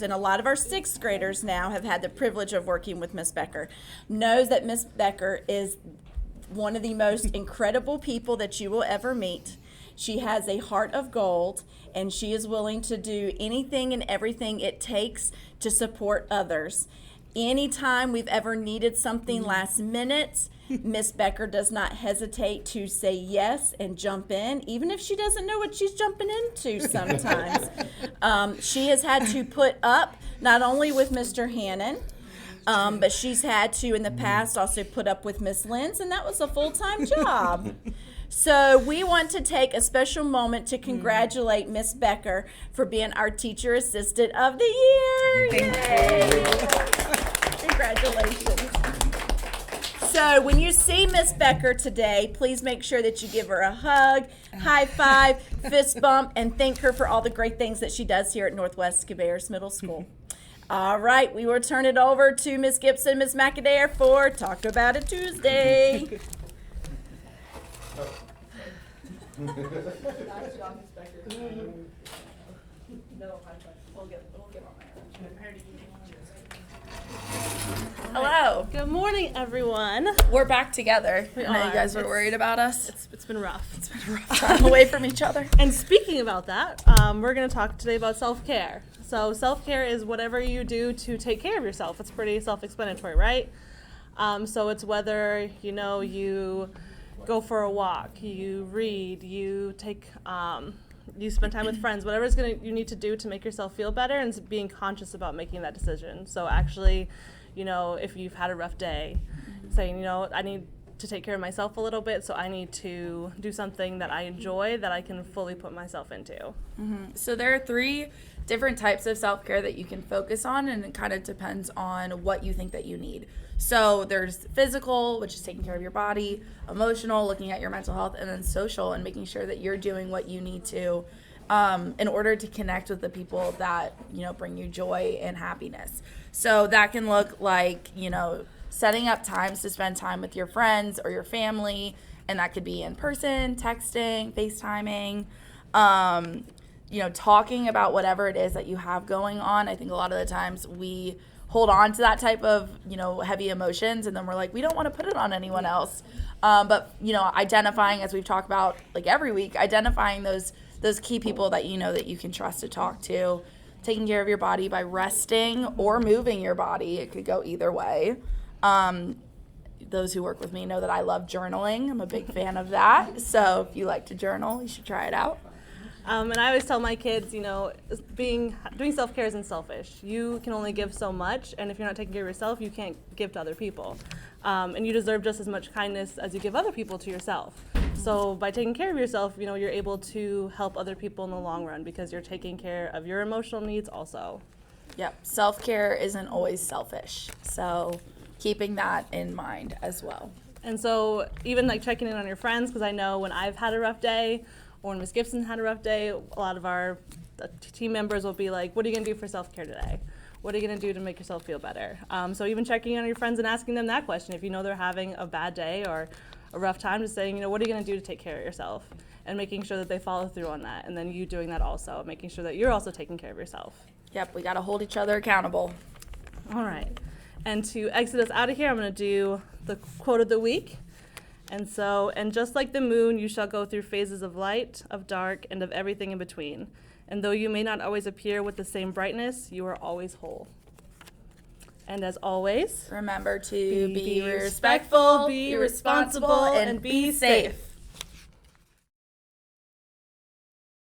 and a lot of our sixth graders now have had the privilege of working with Miss Becker, knows that Miss Becker is one of the most incredible people that you will ever meet. She has a heart of gold, and she is willing to do anything and everything it takes to support others. Anytime we've ever needed something last minute, Miss Becker does not hesitate to say yes and jump in, even if she doesn't know what she's jumping into sometimes. She has had to put up not only with Mr. Hannon, but she's had to in the past also put up with Miss Lenz, and that was a full-time job. So we want to take a special moment to congratulate Miss Becker for being our Teacher Assistant of the Year. Yay! Congratulations. So when you see Miss Becker today, please make sure that you give her a hug, high five, fist bump, and thank her for all the great things that she does here at Northwest Cabarrus Middle School. All right, we will turn it over to Miss Gibson, Miss McAdare for Talk About It Tuesday. Nice job, Miss Becker. No, we'll get on there. Hello. Good morning, everyone. We're back together. I know are. you guys were worried about us. It's been rough. It's been a rough time away from each other. And speaking about that, we're going to talk today about self-care. So self-care is whatever you do to take care of yourself. It's pretty self-explanatory, right? So it's whether, you go for a walk, you read, you take, you spend time with friends, whatever you need to do to make yourself feel better, and being conscious about making that decision. So actually, if you've had a rough day, saying, I need to take care of myself a little bit, so I need to do something that I enjoy that I can fully put myself into. Mm-hmm. So there are 3 different types of self-care that you can focus on, and it kind of depends on what you think that you need. So there's physical, which is taking care of your body, emotional, looking at your mental health, and then social, and making sure that you're doing what you need to in order to connect with the people that, bring you joy and happiness. So that can look like, setting up times to spend time with your friends or your family, and that could be in person, texting, FaceTiming, talking about whatever it is that you have going on. I think a lot of the times we hold on to that type of, heavy emotions, and then we're like, we don't want to put it on anyone else. But, identifying, as we've talked about like every week, identifying those key people that that you can trust to talk to, taking care of your body by resting or moving your body. It could go either way. Those who work with me know that I love journaling. I'm a big fan of that. So if you like to journal, you should try it out. And I always tell my kids, doing self-care isn't selfish. You can only give so much, and if you're not taking care of yourself, you can't give to other people. And you deserve just as much kindness as you give other people to yourself. So by taking care of yourself, you're able to help other people in the long run because you're taking care of your emotional needs also. Yep, self-care isn't always selfish. So keeping that in mind as well. And so even like checking in on your friends, because I know when I've had a rough day, or when Ms. Gibson had a rough day, a lot of our team members will be like, what are you going to do for self-care today? What are you going to do to make yourself feel better? So even checking in on your friends and asking them that question. If they're having a bad day or a rough time, just saying, what are you going to do to take care of yourself? And making sure that they follow through on that. And then you doing that also, making sure that you're also taking care of yourself. Yep, we got to hold each other accountable. All right. And to exit us out of here, I'm going to do the quote of the week. And just like the moon, you shall go through phases of light, of dark, and of everything in between. And though you may not always appear with the same brightness, you are always whole. And as always, remember to be respectful, be responsible, and be safe.